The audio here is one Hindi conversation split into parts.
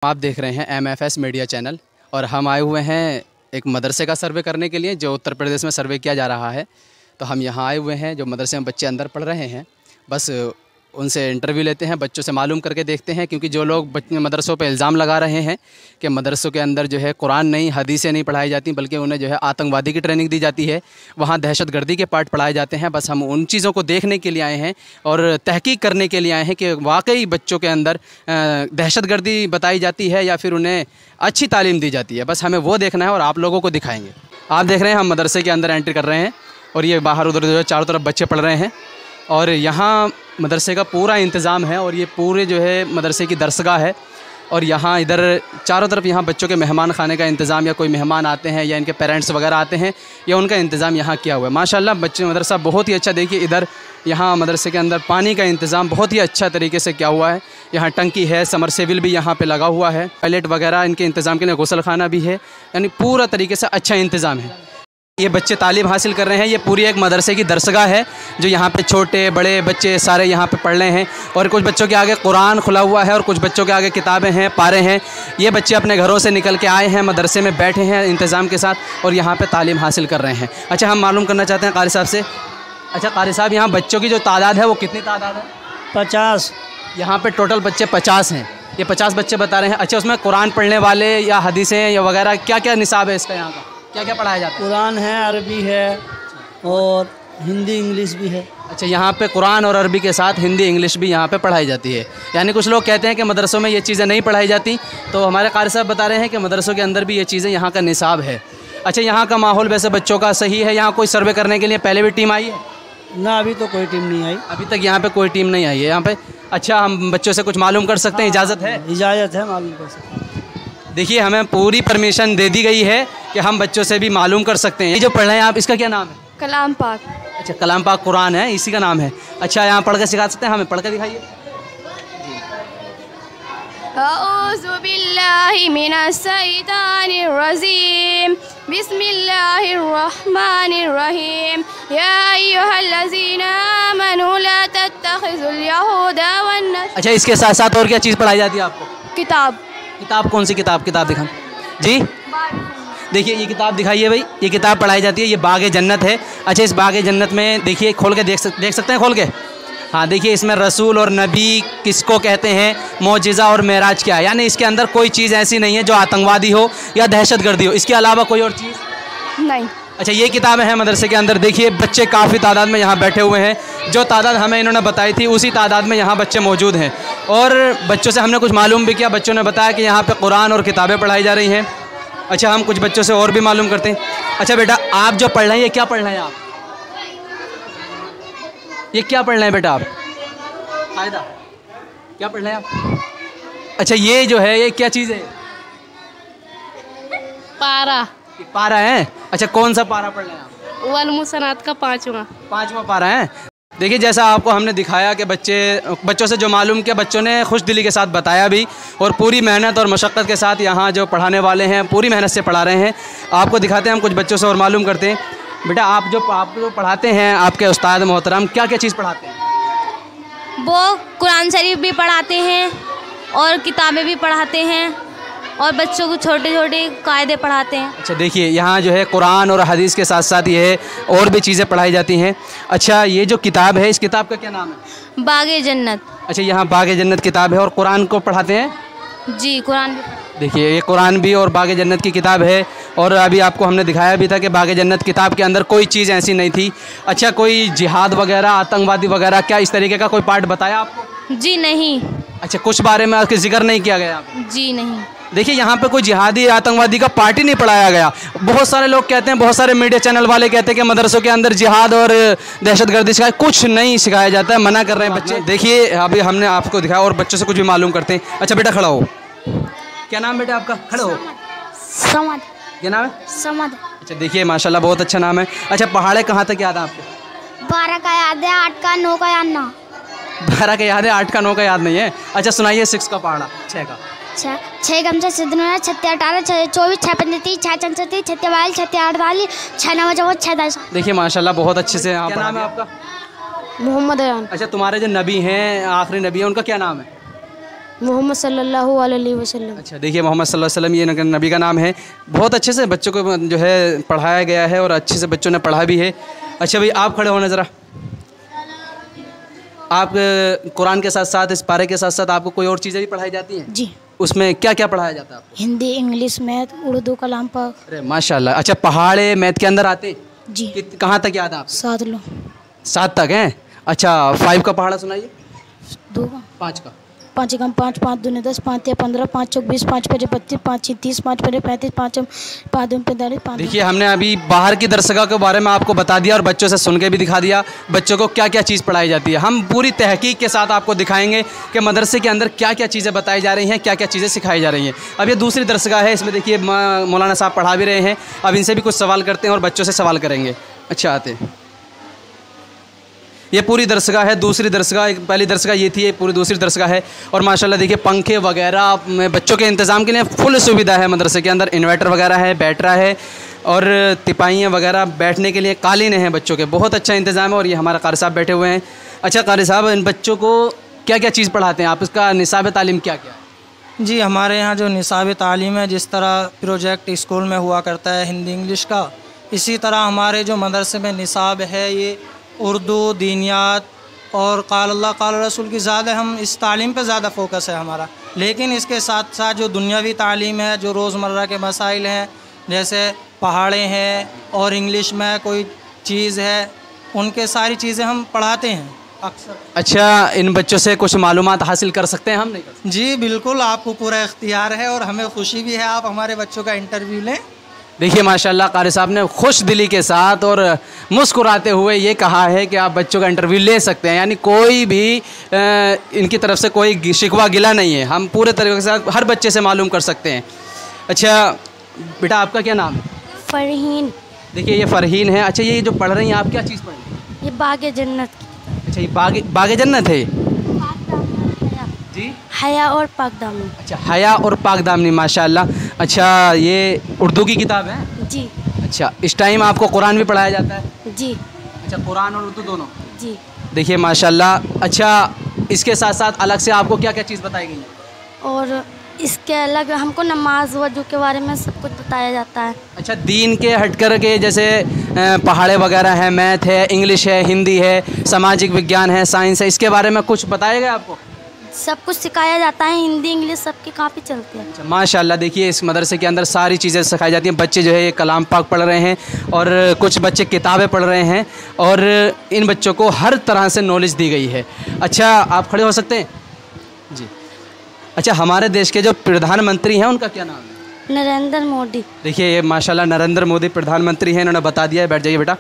आप देख रहे हैं MFS मीडिया चैनल और हम आए हुए हैं एक मदरसे का सर्वे करने के लिए जो उत्तर प्रदेश में सर्वे किया जा रहा है। तो हम यहाँ आए हुए हैं जो मदरसे में बच्चे अंदर पढ़ रहे हैं, बस उनसे इंटरव्यू लेते हैं, बच्चों से मालूम करके देखते हैं। क्योंकि जो लोग मदरसों पे इल्ज़ाम लगा रहे हैं कि मदरसों के अंदर जो है कुरान नहीं, हदीसें नहीं पढ़ाई जाती, बल्कि उन्हें जो है आतंकवादी की ट्रेनिंग दी जाती है, वहाँ दहशतगर्दी के पाठ पढ़ाए जाते हैं। बस हम उन चीज़ों को देखने के लिए आए हैं और तहकीक करने के लिए आए हैं कि वाकई बच्चों के अंदर दहशतगर्दी बताई जाती है या फिर उन्हें अच्छी तालीम दी जाती है। बस हमें वो देखना है और आप लोगों को दिखाएँगे। आप देख रहे हैं हम मदरसे के अंदर एंट्री कर रहे हैं और ये बाहर उधर जो है चारों तरफ बच्चे पढ़ रहे हैं और यहाँ मदरसे का पूरा इंतज़ाम है और ये पूरे जो है मदरसे की दरसगाह है। और यहाँ इधर चारों तरफ यहाँ बच्चों के मेहमान खाने का इंतज़ाम, या कोई मेहमान आते हैं या इनके पेरेंट्स वगैरह आते हैं, या उनका इंतज़ाम यहाँ किया हुआ है। माशाल्लाह बच्चे मदरसा बहुत ही अच्छा। देखिए इधर यहाँ मदरसे के अंदर पानी का इंतज़ाम बहुत ही अच्छा तरीके से किया हुआ है। यहाँ टंकी है, समरसेबिल भी यहाँ पे लगा हुआ है, टॉयलेट वगैरह इनके इंतज़ाम के लिए गुसल खाना भी है, यानी पूरा तरीके से अच्छा इंतज़ाम है। ये बच्चे तालीम हासिल कर रहे हैं। ये पूरी एक मदरसे की दरसगाह है जो यहाँ पे छोटे बड़े बच्चे सारे यहाँ पे पढ़ रहे हैं और कुछ बच्चों के आगे कुरान खुला हुआ है और कुछ बच्चों के आगे किताबें हैं, पारे हैं। ये बच्चे अपने घरों से निकल के आए हैं, मदरसे में बैठे हैं इंतज़ाम के साथ और यहाँ पे तालीम हासिल कर रहे हैं। अच्छा, हम मालूम करना चाहते हैं कारी साहब से। अच्छा कारी साहब, यहाँ बच्चों की जो तादाद है वो कितनी तादाद है? 50। यहाँ पर टोटल बच्चे 50 हैं। ये 50 बच्चे बता रहे हैं। अच्छा, उसमें कुरान पढ़ने वाले या हदीसें या वगैरह क्या क्या निसाब है इसका? यहाँ का क्या क्या पढ़ाया जाता है? कुरान है, अरबी है और हिंदी इंग्लिश भी है। अच्छा, यहाँ पे कुरान और अरबी के साथ हिंदी इंग्लिश भी यहाँ पे पढ़ाई जाती है। यानी कुछ लोग कहते हैं कि मदरसों में ये चीज़ें नहीं पढ़ाई जाती, तो हमारे कारी साहब बता रहे हैं कि मदरसों के अंदर भी ये चीज़ें यहाँ का निसाब है। अच्छा, यहाँ का माहौल वैसे बच्चों का सही है? यहाँ कोई सर्वे करने के लिए पहले भी टीम आई है? ना, अभी तो कोई टीम नहीं आई। अभी तक यहाँ पर कोई टीम नहीं आई है यहाँ पर। अच्छा, हम बच्चों से कुछ मालूम कर सकते हैं? इजाज़त है? इजाज़त है, मालूम कर सकते हैं। देखिए, हमें पूरी परमिशन दे दी गई है कि हम बच्चों से भी मालूम कर सकते हैं। ये जो पढ़ रहे हैं आप, इसका क्या नाम है? कलाम पाक। अच्छा, कलाम पाक कुरान है, इसी का नाम है। अच्छा, यहाँ पढ़ कर सिखा सकते हैं? हमें पढ़ कर दिखाइए। अऊज़ु बिल्लाहि मिनश शैतानिर रजीम, बिस्मिल्लाहिर रहमानिर रहीम, या अय्युहल्लज़ीना आमनू ला तत्तखिज़ुल यहूदा वन। अच्छा, इसके साथ साथ और क्या चीज़ पढ़ाई जाती है आपको? किताब। किताब कौन सी किताब? किताब दिखा जी। देखिए ये किताब दिखाइए भाई। ये किताब पढ़ाई जाती है, ये बाग जन्नत है। अच्छा, इस बाग जन्नत में देखिए, खोल के देख सकते हैं खोल के? हाँ, देखिए इसमें रसूल और नबी किसको कहते हैं, मौजिज़ा और मेराज क्या है। यानी इसके अंदर कोई चीज़ ऐसी नहीं है जो आतंकवादी हो या दहशतगर्दी हो। इसके अलावा कोई और चीज़ नहीं। अच्छा, ये किताबें हैं मदरसे के अंदर। देखिए बच्चे काफ़ी तादाद में यहाँ बैठे हुए हैं। जो तादाद हमें इन्होंने बताई थी उसी तादाद में यहाँ बच्चे मौजूद हैं और बच्चों से हमने कुछ मालूम भी किया। बच्चों ने बताया कि यहाँ पे कुरान और किताबें पढ़ाई जा रही हैं। अच्छा, हम कुछ बच्चों से और भी मालूम करते हैं। अच्छा बेटा, आप जो पढ़ रहे हैं ये क्या पढ़ रहे हैं आप? ये क्या पढ़ रहे हैं बेटा आप? कायदा क्या पढ़ रहे हैं आप? अच्छा, ये जो है ये क्या चीज़ है? पारा। पारा है। अच्छा, कौन सा पारा पढ़ रहे हैं आप? वल मुसन्नात का 5वां पारा है। देखिए, जैसा आपको हमने दिखाया कि बच्चों से जो मालूम किया, बच्चों ने खुश दिली के साथ बताया भी और पूरी मेहनत और मशक्क़त के साथ यहाँ जो पढ़ाने वाले हैं पूरी मेहनत से पढ़ा रहे हैं। आपको दिखाते हैं हम कुछ बच्चों से और मालूम करते हैं। बेटा, आप जो पढ़ाते हैं, आपके उस्ताद मोहतरम क्या क्या चीज़ पढ़ाते हैं? वो कुरान शरीफ भी पढ़ाते हैं और किताबें भी पढ़ाते हैं और बच्चों को छोटे छोटे कायदे पढ़ाते हैं। अच्छा, देखिए यहाँ जो है कुरान और हदीस के साथ साथ ये और भी चीज़ें पढ़ाई जाती हैं। अच्छा, ये जो किताब है, इस किताब का क्या नाम है? बागे जन्नत। अच्छा, यहाँ बागे जन्नत किताब है और कुरान को पढ़ाते हैं? जी, कुरान भी। देखिए ये कुरान भी और बागे जन्नत की किताब है और अभी आपको हमने दिखाया भी था कि बागे जन्नत किताब के अंदर कोई चीज़ ऐसी नहीं थी। अच्छा, कोई जिहाद वगैरह, आतंकवादी वगैरह, क्या इस तरीके का कोई पार्ट बताया आपको? जी नहीं। अच्छा, कुछ बारे में आपके जिक्र नहीं किया गया? जी नहीं। देखिए, यहाँ पे कोई जिहादी आतंकवादी का पार्ट ही नहीं पढ़ाया गया। बहुत सारे लोग कहते हैं, बहुत सारे मीडिया चैनल वाले कहते हैं कि मदरसों के अंदर जिहाद और दहशतगर्दी सिखाया, कुछ नहीं सिखाया जाता है, मना कर रहे हैं बच्चे। देखिए अभी हमने आपको दिखाया और बच्चों से कुछ भी मालूम करते हैं। अच्छा बेटा, खड़ा हो। क्या नाम बेटा आपका? खड़ा हो। समद। क्या नाम है? समद। अच्छा, देखिए माशाल्लाह बहुत अच्छा नाम है। अच्छा, पहाड़े कहाँ तक याद है आपके? 12 का याद है, 8 का, 9 का याद ना। 12 का याद है, 8 का 9 का याद नहीं है। अच्छा सुनाइए 6 का पहाड़ा, 6 का। 6 गम से सिद्धनुरा 36 18 24 6 35 6 34 6 42 6 48 6 9 6 10। देखिए माशाल्लाह बहुत अच्छे से। क्या नाम है आपका? मोहम्मद अयान। अच्छा, तुम्हारे जो नबी हैं, आखिरी नबी हैं, उनका क्या नाम है? मोहम्मद सल्लल्लाहु अलैहि वसल्लम। अच्छा, देखिए मोहम्मद सल्लल्लाहु अलैहि वसल्लम ये नबी का नाम है। बहुत अच्छे से बच्चों को जो है पढ़ाया गया है और अच्छे से बच्चों ने पढ़ा भी है। अच्छा भाई, आप खड़े होना ज़रा। आप कुरान के साथ साथ, इस पारे के साथ साथ आपको कोई और चीज़ें भी पढ़ाई जाती हैं? जी। उसमें क्या क्या पढ़ाया जाता है आपको? हिंदी, इंग्लिश, मैथ, उर्दू, कलाम पाक। अरे माशाल्लाह। अच्छा, पहाड़े मैथ के अंदर आते? जी। कहाँ तक याद है आपको? 7 लो। 7 तक हैं। अच्छा, 5 का पहाड़ा सुनाइए। 2 का। 5 का। 5 एकम 5, 5 दूनी 10, 5 तिया 15, 5 चौक 20, 5 पचे 25, 5 छीं 30, 5 पचे 35, 5 दूनी 45, 5। देखिए, हमने अभी बाहर की दरसगाह के बारे में आपको बता दिया और बच्चों से सुन के भी दिखा दिया बच्चों को क्या क्या चीज़ पढ़ाई जाती है। हम पूरी तहकीक के साथ आपको दिखाएंगे कि मदरसे के अंदर क्या क्या चीज़ें बताई जा रही हैं, क्या क्या चीज़ें सिखाई जा रही हैं। अब ये दूसरी दरसगाह है, इसमें देखिए मौलाना साहब पढ़ा भी रहे हैं। अब इनसे भी कुछ सवाल करते हैं और बच्चों से सवाल करेंगे। अच्छा, आते हैं। ये पूरी दरसगाह है, दूसरी दरसगाह, पहली दरसगाह ये थी, ये पूरी दूसरी दरसगाह है। और माशाल्लाह देखिए, पंखे वगैरह में बच्चों के इंतज़ाम के लिए फुल सुविधा है मदरसे के अंदर। इन्वर्टर वगैरह है, बैटरा है और तिपाइयाँ वगैरह, बैठने के लिए कालीन हैं बच्चों के। बहुत अच्छा इंतज़ाम है। और ये हमारा कारी साहब बैठे हुए हैं। अच्छा कारी साहब, इन बच्चों को क्या क्या चीज़ पढ़ाते हैं आप? इसका निसाब तालीम क्या क्या है? जी, हमारे यहाँ जो निसाब तालीम है, जिस तरह प्रोजेक्ट स्कूल में हुआ करता है हिंदी इंग्लिश का, इसी तरह हमारे जो मदरसे में निसाब है ये उर्दू, दीनियात और क़ाल अल्लाह क़ाल रसूल की ज़्यादा, हम इस तालीम पे ज़्यादा फोकस है हमारा। लेकिन इसके साथ साथ जो दुनियावी तालीम है, जो रोज़मर्रा के मसाइल हैं, जैसे पहाड़े हैं और इंग्लिश में कोई चीज़ है, उनके सारी चीज़ें हम पढ़ाते हैं अक्सर। अच्छा, इन बच्चों से कुछ मालूमात हासिल कर सकते हैं हम? नहीं कर सकते? जी बिल्कुल, आपको पूरा इख्तियार है और हमें खुशी भी है आप हमारे बच्चों का इंटरव्यू लें। देखिए माशाल्लाह, कारी साहब ने खुश दिली के साथ और मुस्कुराते हुए ये कहा है कि आप बच्चों का इंटरव्यू ले सकते हैं। यानी कोई भी इनकी तरफ से कोई शिकवा गिला नहीं है। हम पूरे तरीके के साथ हर बच्चे से मालूम कर सकते हैं। अच्छा बेटा, आपका क्या नाम है? फरहीन। देखिए, ये फ़रहीन है। अच्छा, ये जो पढ़ रही हैं आप, क्या चीज़ पढ़ रही हैं? ये बागे जन्नत। अच्छा, ये बागे जन्नत है जी? हया और पाक दामनी। अच्छा, हया और पाक दामनी, माशाल्लाह। अच्छा, ये उर्दू की किताब है? जी। अच्छा, इस टाइम आपको कुरान भी पढ़ाया जाता है? जी। अच्छा, कुरान और उर्दू दोनों? जी। देखिए माशाल्लाह। अच्छा, इसके साथ साथ अलग से आपको क्या क्या चीज़ बताई गई है? और इसके अलग हमको नमाज वजू के बारे में सब कुछ बताया जाता है। अच्छा, दीन के हटकर के जैसे पहाड़े वगैरह हैं, मैथ है, इंग्लिश है, हिंदी है, सामाजिक विज्ञान है, साइंस है, इसके बारे में कुछ बताया गया आपको? सब कुछ सिखाया जाता है। हिंदी इंग्लिश सबकी काफ़ी चलती है। अच्छा, माशाल्लाह। देखिए, इस मदरसे के अंदर सारी चीज़ें सिखाई जाती हैं। बच्चे जो है ये कलाम पाक पढ़ रहे हैं और कुछ बच्चे किताबें पढ़ रहे हैं और इन बच्चों को हर तरह से नॉलेज दी गई है। अच्छा, आप खड़े हो सकते हैं जी? अच्छा, हमारे देश के जो प्रधानमंत्री हैं उनका क्या नाम है? नरेंद्र मोदी। देखिए, ये माशाल्लाह नरेंद्र मोदी प्रधानमंत्री हैं, इन्होंने बता दिया है। बैठ जाइए बेटा।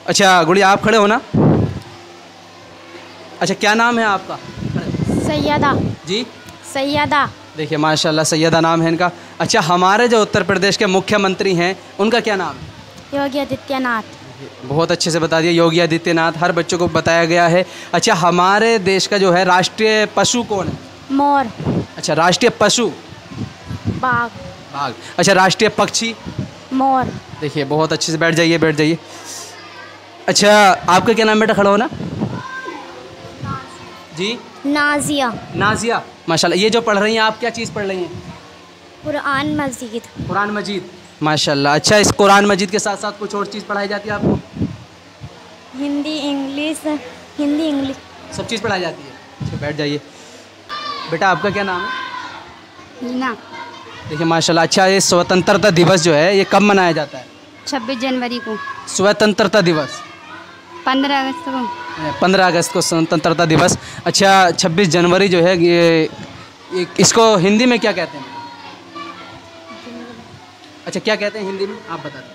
अच्छा गुड़िया, आप खड़े हो ना? अच्छा, क्या नाम है आपका? सैयदा जी? सैयदा। देखिए माशाल्लाह, सैयदा नाम है इनका। अच्छा, हमारे जो उत्तर प्रदेश के मुख्यमंत्री हैं उनका क्या नाम है? योगी आदित्यनाथ। बहुत अच्छे से बता दिया, योगी आदित्यनाथ। हर बच्चों को बताया गया है। अच्छा, हमारे देश का जो है राष्ट्रीय पशु कौन है? मोर। अच्छा, राष्ट्रीय पशु? बाघ। बाघ। अच्छा, राष्ट्रीय पक्षी? मोर। देखिए, बहुत अच्छे से बैठ जाइए, बैठ जाइए। अच्छा, आपका क्या नाम बेटा? खड़ा हो ना जी? नाजिया। नाजिया, माशाल्लाह। ये जो पढ़ रही हैं आप, क्या चीज़ पढ़ रही हैं? कुरान मजीद। कुरान मजीद, माशाल्लाह। अच्छा, इस कुरान मजीद के साथ साथ कुछ और चीज़ पढ़ाई जाती है आपको? हिंदी इंग्लिश। हिंदी इंग्लिश सब चीज़ पढ़ाई जाती है। अच्छा, बैठ जाइए बेटा। आपका क्या नाम है? हीना। देखिए माशाल्लाह। अच्छा, ये स्वतंत्रता दिवस जो है ये कब मनाया जाता है? 26 जनवरी को। स्वतंत्रता दिवस 15 अगस्त को। 15 अगस्त को स्वतंत्रता दिवस। अच्छा, 26 जनवरी जो है ये इसको हिंदी में क्या कहते हैं? अच्छा, क्या कहते हैं हिंदी में, आप बता दें।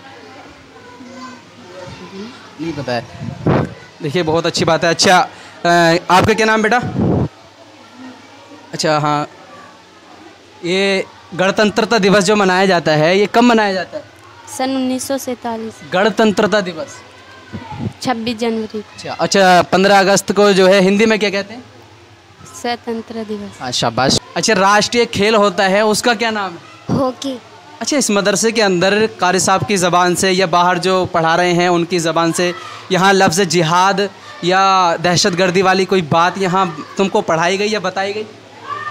नहीं पता है? देखिए, बहुत अच्छी बात है। अच्छा, आपका क्या नाम बेटा? अच्छा, हाँ, ये गणतंत्रता दिवस जो मनाया जाता है ये कब मनाया जाता है? सन 1947। गणतंत्रता दिवस 26 जनवरी। अच्छा, 15 अगस्त को जो है हिंदी में क्या कहते हैं? स्वतंत्रता दिवस। हाँ, शाबाश। अच्छा, राष्ट्रीय खेल होता है उसका क्या नाम है? हॉकी। अच्छा, इस मदरसे के अंदर कारी साहब की ज़बान से या बाहर जो पढ़ा रहे हैं उनकी ज़बान से यहाँ लफ्ज़ जिहाद या दहशतगर्दी वाली कोई बात यहाँ तुमको पढ़ाई गई या बताई गई?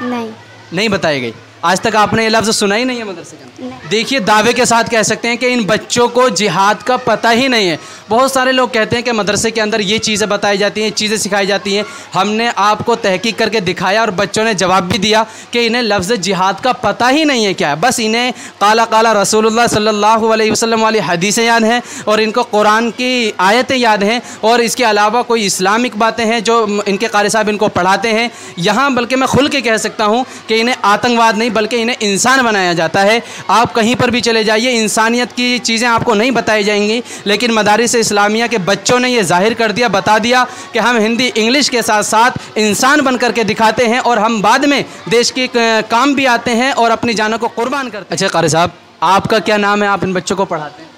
नहीं बताई गई। आज तक आपने ये लफ्ज़ सुना ही नहीं है मदरसे के अंदर। देखिए, दावे के साथ कह सकते हैं कि इन बच्चों को जिहाद का पता ही नहीं है। बहुत सारे लोग कहते हैं कि मदरसे के अंदर ये चीज़ें बताई जाती हैं, चीज़ें सिखाई जाती हैं। हमने आपको तहकीक करके दिखाया और बच्चों ने जवाब भी दिया कि इन्हें लफ्ज़ जिहाद का पता ही नहीं है क्या है। बस इन्हें काला काला रसूलुल्लाह सल्लल्लाहु अलैहि वसल्लम वाली हदीसें याद हैं और इनको कुरान की आयतें याद हैं और इसके अलावा कोई इस्लामिक बातें हैं जो इनके कारी साहब इनको पढ़ाते हैं। यहाँ बल्कि मैं खुल के कह सकता हूँ कि इन्हें आतंकवाद नहीं बल्कि इन्हें इंसान बनाया जाता है। आप कहीं पर भी चले जाइए, इंसानियत की चीज़ें आपको नहीं बताई जाएंगी, लेकिन मदारिस इस्लामिया के बच्चों ने ये जाहिर कर दिया, बता दिया कि हम हिंदी इंग्लिश के साथ साथ इंसान बन करके दिखाते हैं और हम बाद में देश के काम भी आते हैं और अपनी जानों को कुर्बान करते हैं। अच्छा कारी साहब, आपका क्या नाम है? आप इन बच्चों को पढ़ाते हैं?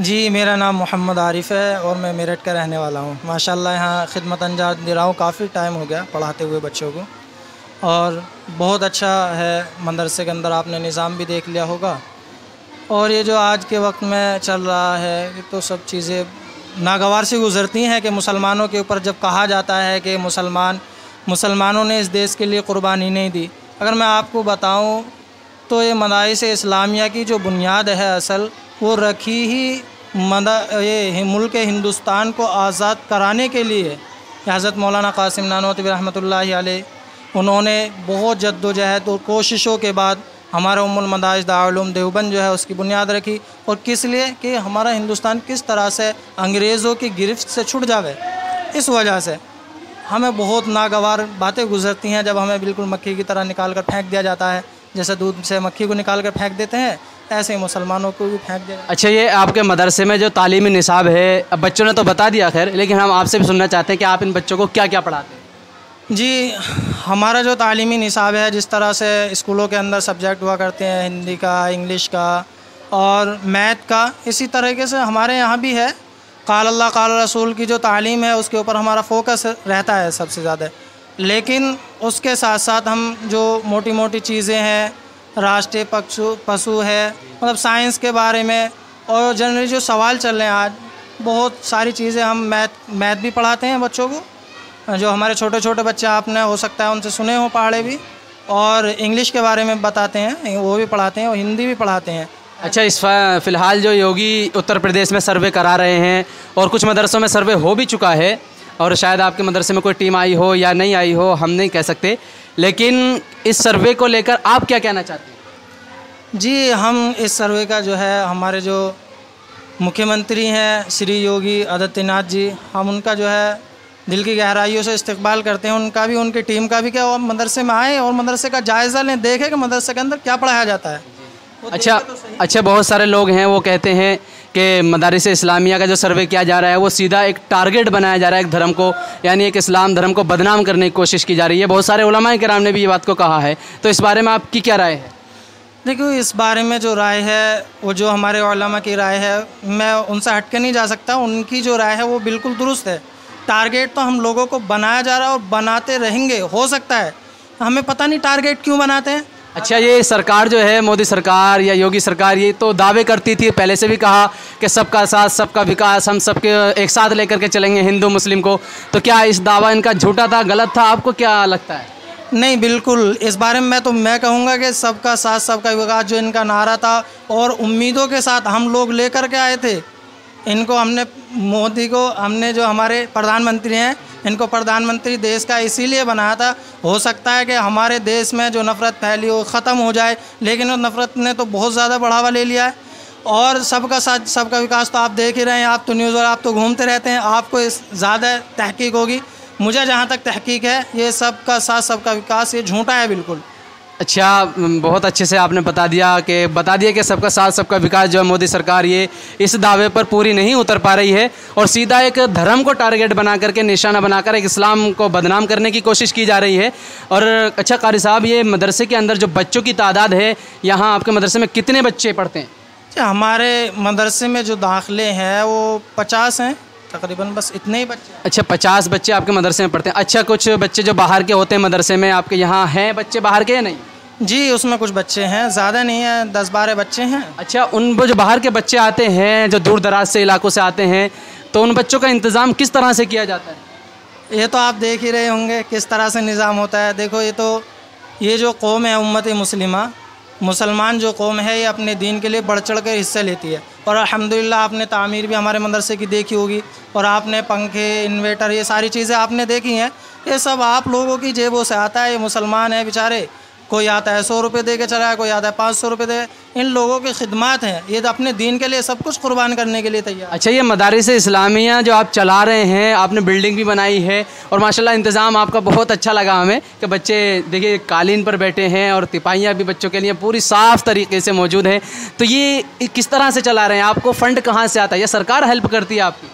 जी, मेरा नाम मोहम्मद आरिफ है और मैं मेरठ का रहने वाला हूँ। माशाल्लाह यहाँ खिदमत अंजाम दे रहा हूँ, काफ़ी टाइम हो गया पढ़ाते हुए बच्चों को और बहुत अच्छा है। मदरसे के अंदर आपने निज़ाम भी देख लिया होगा और ये जो आज के वक्त में चल रहा है ये तो सब चीज़ें नागवार से गुज़रती हैं कि मुसलमानों के ऊपर जब कहा जाता है कि मुसलमानों ने इस देश के लिए कुर्बानी नहीं दी। अगर मैं आपको बताऊं तो ये मदारिस इस्लामिया की जो बुनियाद है असल वो रखी ही ये मुल्क हिंदुस्तान को आज़ाद कराने के लिए। हज़रत मौलाना कासिम नानोतवी रहमतुल्लाहि अलैह उन्होंने बहुत जद्दोजहद और कोशिशों के बाद हमारा उम्मुल मदारिस दारुल उलूम देवबंद जो है उसकी बुनियाद रखी और किस लिए कि हमारा हिंदुस्तान किस तरह से अंग्रेज़ों की गिरफ्त से छूट जावे। इस वजह से हमें बहुत नागवार बातें गुजरती हैं जब हमें बिल्कुल मक्खी की तरह निकाल कर फेंक दिया जाता है। जैसे दूध से मक्खी को निकाल कर फेंक देते हैं ऐसे ही मुसलमानों को भी फेंक दिया। अच्छा, ये आपके मदरसे में जो तालीमी निसाब है, अब बच्चों ने तो बता दिया खैर, लेकिन हम आपसे भी सुनना चाहते हैं कि आप इन बच्चों को क्या क्या पढ़ाते हैं? जी, हमारा जो तालीमी निसाब है, जिस तरह से स्कूलों के अंदर सब्जेक्ट हुआ करते हैं हिंदी का, इंग्लिश का और मैथ का, इसी तरीके से हमारे यहाँ भी है। क़ाल अल्लाह क़ाल रसूल की जो तालीम है उसके ऊपर हमारा फोकस रहता है सबसे ज़्यादा। लेकिन उसके साथ साथ हम जो मोटी मोटी चीज़ें हैं, राष्ट्रीय पशु है, मतलब साइंस के बारे में और जनरली जो सवाल चल रहे हैं आज, बहुत सारी चीज़ें हम मैथ भी पढ़ाते हैं बच्चों को। जो हमारे छोटे छोटे बच्चे आपने हो सकता है उनसे सुने हो पहाड़े भी, और इंग्लिश के बारे में बताते हैं, वो भी पढ़ाते हैं और हिंदी भी पढ़ाते हैं। अच्छा, इस फ़िलहाल जो योगी उत्तर प्रदेश में सर्वे करा रहे हैं और कुछ मदरसों में सर्वे हो भी चुका है और शायद आपके मदरसे में कोई टीम आई हो या नहीं आई हो, हम नहीं कह सकते, लेकिन इस सर्वे को लेकर आप क्या कहना चाहते हैं? जी, हम इस सर्वे का जो है हमारे जो मुख्यमंत्री हैं श्री योगी आदित्यनाथ जी, हम उनका जो है दिल की गहराइयों से इस्तकबाल करते हैं। उनका भी, उनकी टीम का भी, क्या वो मदरसे में आए और मदरसे का जायज़ा लें, देखें कि मदरसे के अंदर क्या पढ़ाया जाता है। अच्छा, बहुत सारे लोग हैं वो कहते हैं कि मदारिस इस्लामिया का जो सर्वे किया जा रहा है वो सीधा एक टारगेट बनाया जा रहा है एक धर्म को, यानी एक इस्लाम धर्म को बदनाम करने की कोशिश की जा रही है। बहुत सारे उलमाए किराम ने भी ये बात को कहा है, तो इस बारे में आपकी क्या राय है? देखो, इस बारे में जो राय है वो जो हमारे उलमा की राय है, मैं उनसे हट के नहीं जा सकता। उनकी जो राय है वो बिल्कुल दुरुस्त है। टारगेट तो हम लोगों को बनाया जा रहा है और बनाते रहेंगे। हो सकता है, हमें पता नहीं टारगेट क्यों बनाते हैं। अच्छा, ये सरकार जो है, मोदी सरकार या योगी सरकार, ये तो दावे करती थी, पहले से भी कहा कि सबका साथ सबका विकास, हम सबके एक साथ लेकर के चलेंगे हिंदू मुस्लिम को। तो क्या इस दावा इनका झूठा था, गलत था? आपको क्या लगता है? नहीं, बिल्कुल। इस बारे में मैं कहूँगा कि सबका साथ सबका विकास जो इनका नारा था और उम्मीदों के साथ हम लोग लेकर के आए थे इनको, हमने मोदी को, हमने जो हमारे प्रधानमंत्री हैं इनको प्रधानमंत्री देश का इसीलिए बनाया था। हो सकता है कि हमारे देश में जो नफ़रत फैली हो ख़त्म हो जाए, लेकिन उस नफ़रत ने तो बहुत ज़्यादा बढ़ावा ले लिया है। और सबका साथ सबका विकास तो आप देख ही रहे हैं, आप तो न्यूज़ और आप तो घूमते रहते हैं, आपको इस ज़्यादा तहकीक होगी। मुझे जहाँ तक तहकीक है, ये सबका साथ सबका विकास ये झूठा है बिल्कुल। अच्छा, बहुत अच्छे से आपने बता दिया कि सबका साथ सबका विकास जो है मोदी सरकार ये इस दावे पर पूरी नहीं उतर पा रही है और सीधा एक धर्म को टारगेट बना करके, निशाना बनाकर एक इस्लाम को बदनाम करने की कोशिश की जा रही है। और अच्छा कारी साहब, ये मदरसे के अंदर जो बच्चों की तादाद है, यहाँ आपके मदरसे में कितने बच्चे पढ़ते हैं? हमारे मदरसे में जो दाखिले हैं वो 50 हैं तकरीबन, बस इतने ही बच्चे। अच्छा, 50 बच्चे आपके मदरसे में पढ़ते हैं। अच्छा, कुछ बच्चे जो बाहर के होते हैं मदरसे में, आपके यहाँ हैं बच्चे बाहर के या नहीं? जी, उसमें कुछ बच्चे हैं, ज़्यादा नहीं है, 10-12 बच्चे हैं। अच्छा, उन जो बाहर के बच्चे आते हैं, जो दूर दराज से इलाकों से आते हैं, तो उन बच्चों का इंतज़ाम किस तरह से किया जाता है? ये तो आप देख ही रहे होंगे किस तरह से निज़ाम होता है। देखो, ये तो ये जो कौम है उम्मत मुस्लिमा, मुसलमान जो कौम है, ये अपने दीन के लिए बढ़ चढ़ कर हिस्सा लेती है। और अल्हम्दुलिल्लाह आपने तामीर भी हमारे मदरसे की देखी होगी, और आपने पंखे, इन्वेटर, ये सारी चीज़ें आपने देखी हैं। ये सब आप लोगों की जेबों से आता है। ये मुसलमान है बेचारे, कोई आता है 100 रुपये दे के चला है, कोई आता है 500 रुपये दे। इन लोगों की खिदमत हैं, ये तो अपने दीन के लिए सब कुछ कुर्बान करने के लिए तैयार। अच्छा, ये मदारिस इस्लामिया जो आप चला रहे हैं, आपने बिल्डिंग भी बनाई है और माशाल्लाह इंतज़ाम आपका बहुत अच्छा लगा हमें कि बच्चे देखिए कालीन पर बैठे हैं और तिपाहियाँ भी बच्चों के लिए पूरी साफ़ तरीके से मौजूद है। तो ये किस तरह से चला रहे हैं? आपको फ़ंड कहाँ से आता है या सरकार हेल्प करती है आपकी?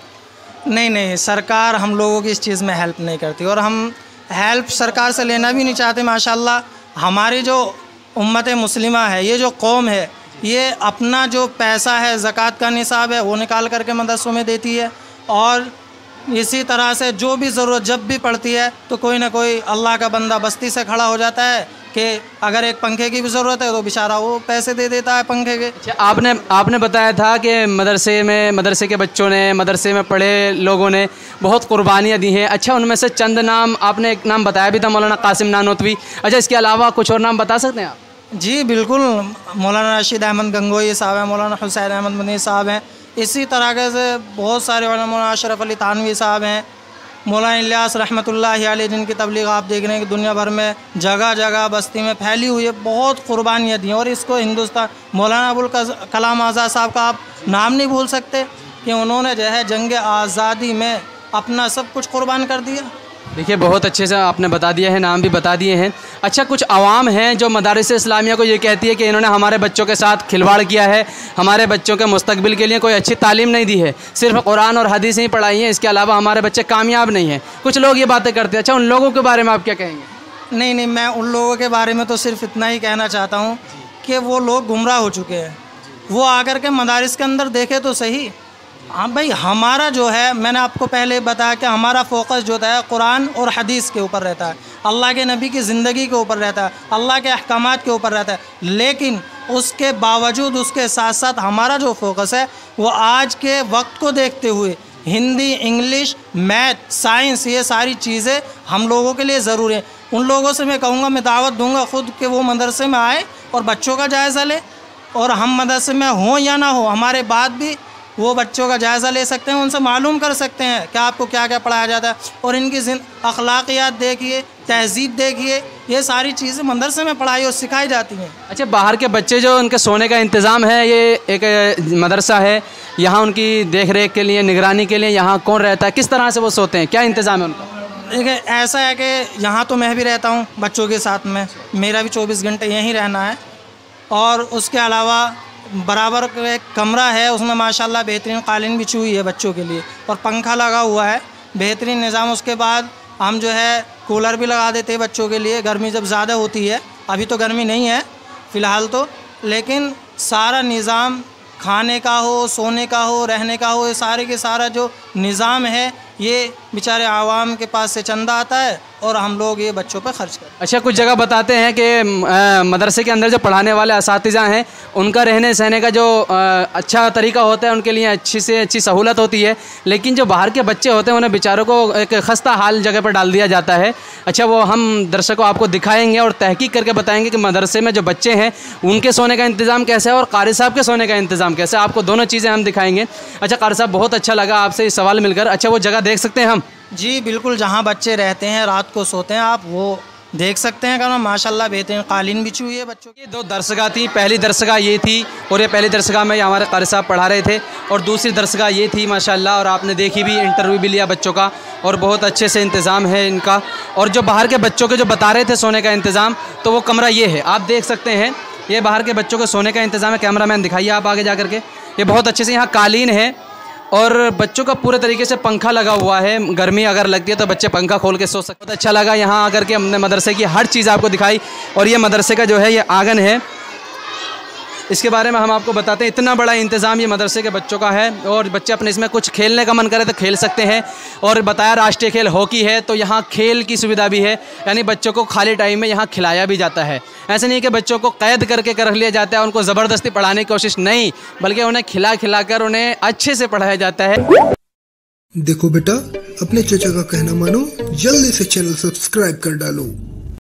नहीं, सरकार हम लोगों की इस चीज़ में हेल्प नहीं करती, और हम हेल्प सरकार से लेना भी नहीं चाहते। माशाल्लाह हमारी जो उम्मत मुस्लिमा है, ये जो कौम है, ये अपना जो पैसा है, ज़कात का निसाब है, वो निकाल करके मदरसों में देती है। और इसी तरह से जो भी ज़रूरत जब भी पड़ती है तो कोई ना कोई अल्लाह का बंदा बस्ती से खड़ा हो जाता है कि अगर एक पंखे की भी ज़रूरत है तो बेचारा वो पैसे दे देता है पंखे के। अच्छा, आपने बताया था कि मदरसे के बच्चों ने, मदरसे में पढ़े लोगों ने बहुत कुर्बानियाँ दी हैं। अच्छा, उनमें से चंद नाम, आपने एक नाम बताया भी था, मौलाना कासिम नानोतवी। अच्छा, इसके अलावा कुछ और नाम बता सकते हैं आप? जी बिल्कुल, मौलाना रशीद अहमद गंगोई साहब हैं, मौलाना हुसैन अहमद मदनी साहब हैं, इसी तरह से बहुत सारे मौलाना अशरफ अली थानवी साहब हैं, मौलाना इलियास रहमतुल्लाहि अलैह, जिनकी तबलीग आप देख रहे हैं कि दुनिया भर में जगह जगह बस्ती में फैली हुई है। बहुत कुर्बानियाँ दी और इसको हिंदुस्तान, मौलाना अबुल कलाम आज़ाद साहब का आप नाम नहीं भूल सकते कि उन्होंने जो है जंग आज़ादी में अपना सब कुछ कुर्बान कर दिया। देखिए, बहुत अच्छे से आपने बता दिया है, नाम भी बता दिए हैं। अच्छा, कुछ आवाम हैं जो मदारिस इस्लामिया को ये कहती है कि इन्होंने हमारे बच्चों के साथ खिलवाड़ किया है, हमारे बच्चों के मुस्तकबिल के लिए कोई अच्छी तालीम नहीं दी है, सिर्फ कुरान और हदीस ही पढ़ाई है, इसके अलावा हमारे बच्चे कामयाब नहीं हैं। कुछ लोग ये बातें करते हैं। अच्छा, उन लोगों के बारे में आप क्या कहेंगे? नहीं, मैं उन लोगों के बारे में तो सिर्फ इतना ही कहना चाहता हूँ कि वो लोग गुमराह हो चुके हैं। वो आकर के मदारिस के अंदर देखे तो सही। हाँ भाई, हमारा जो है, मैंने आपको पहले बताया कि हमारा फोकस जो है कुरान और हदीस के ऊपर रहता है, अल्लाह के नबी की ज़िंदगी के ऊपर रहता है, अल्लाह के अहकामात के ऊपर रहता है। लेकिन उसके बावजूद, उसके साथ साथ हमारा जो फोकस है वो आज के वक्त को देखते हुए हिंदी, इंग्लिश, मैथ, साइंस, ये सारी चीज़ें हम लोगों के लिए ज़रूरी है। उन लोगों से मैं कहूँगा, मैं दावत दूँगा ख़ुद कि वो मदरसे में आए और बच्चों का जायज़ा ले, और हम मदरसे में हों या ना हो, हमारे बाद भी वो बच्चों का जायज़ा ले सकते हैं, उनसे मालूम कर सकते हैं कि आपको क्या क्या पढ़ाया जाता है। और इनकी अखलाकियात देखिए, तहज़ीब देखिए, ये सारी चीज़ें मदरसे में पढ़ाई और सिखाई जाती हैं। अच्छा, बाहर के बच्चे जो उनके सोने का इंतज़ाम है, ये एक मदरसा है, यहाँ उनकी देख रेख के लिए, निगरानी के लिए यहाँ कौन रहता है? किस तरह से वो सोते हैं? क्या इंतज़ाम है उनका? देखिए, ऐसा है कि यहाँ तो मैं भी रहता हूँ बच्चों के साथ में, मेरा भी 24 घंटे यहीं रहना है। और उसके अलावा बराबर एक कमरा है, उसमें माशाल्लाह बेहतरीन कालीन बिछी हुई है बच्चों के लिए, और पंखा लगा हुआ है, बेहतरीन निज़ाम। उसके बाद हम जो है कूलर भी लगा देते हैं बच्चों के लिए, गर्मी जब ज़्यादा होती है। अभी तो गर्मी नहीं है फ़िलहाल तो, लेकिन सारा निज़ाम खाने का हो, सोने का हो, रहने का हो, ये सारे के सारा जो निज़ाम है, ये बेचारे आवाम के पास से चंदा आता है और हम लोग ये बच्चों पर खर्च करते हैं। अच्छा, कुछ जगह बताते हैं कि मदरसे के अंदर जो पढ़ाने वाले असातिज़ा हैं, उनका रहने सहने का जो अच्छा तरीका होता है, उनके लिए अच्छी से अच्छी सहूलत होती है। लेकिन जो बाहर के बच्चे होते हैं, उन्हें बेचारों को एक खस्ता हाल जगह पर डाल दिया जाता है। अच्छा, वो हम दर्शकों आपको दिखाएंगे और तहकीक करके बताएंगे कि मदरसे में जो बच्चे हैं उनके सोने का इंतज़ाम कैसा है और कारी साहब के सोने का इंतज़ाम कैसा है। आपको दोनों चीज़ें हम दिखाएंगे। अच्छा कारी साहब, बहुत अच्छा लगा आपसे इस सवाल मिलकर। अच्छा, वो जगह देख सकते हैं हम? जी बिल्कुल, जहाँ बच्चे रहते हैं, रात को सोते हैं, आप वो देख सकते हैं। कारण माशाल्लाह बेहतरीन कालीन बिछी हुई है बच्चों की। 2 दरसगाह थी, पहली दरसगाह ये थी और ये पहली दरसगाह में हमारे कारी साहब पढ़ा रहे थे, और दूसरी दरसगाह ये थी माशाल्लाह। और आपने देखी भी, इंटरव्यू भी लिया बच्चों का, और बहुत अच्छे से इंतज़ाम है इनका। और जो बाहर के बच्चों के जो बता रहे थे सोने का इंतज़ाम, तो वो कमरा ये है, आप देख सकते हैं। ये बाहर के बच्चों के सोने का इंतज़ाम है। कैमरामैन दिखाइए आप आगे जा करके। ये बहुत अच्छे से यहाँ कालीन है और बच्चों का पूरे तरीके से पंखा लगा हुआ है। गर्मी अगर लगती है तो बच्चे पंखा खोल के सो सकते। बहुत अच्छा लगा यहाँ आकर के, हमने मदरसे की हर चीज़ आपको दिखाई। और ये मदरसे का जो है ये आंगन है, इसके बारे में हम आपको बताते हैं। इतना बड़ा इंतज़ाम ये मदरसे के बच्चों का है, और बच्चे अपने इसमें कुछ खेलने का मन करे तो खेल सकते हैं। और बताया राष्ट्रीय खेल हॉकी है, तो यहाँ खेल की सुविधा भी है, यानी बच्चों को खाली टाइम में यहाँ खिलाया भी जाता है। ऐसे नहीं कि बच्चों को कैद करके रख लिया जाता है, उनको ज़बरदस्ती पढ़ाने की कोशिश नहीं, बल्कि उन्हें खिला खिला कर उन्हें अच्छे से पढ़ाया जाता है। देखो बेटा, अपने चचा का कहना मानो, जल्दी से चैनल सब्सक्राइब कर डालो।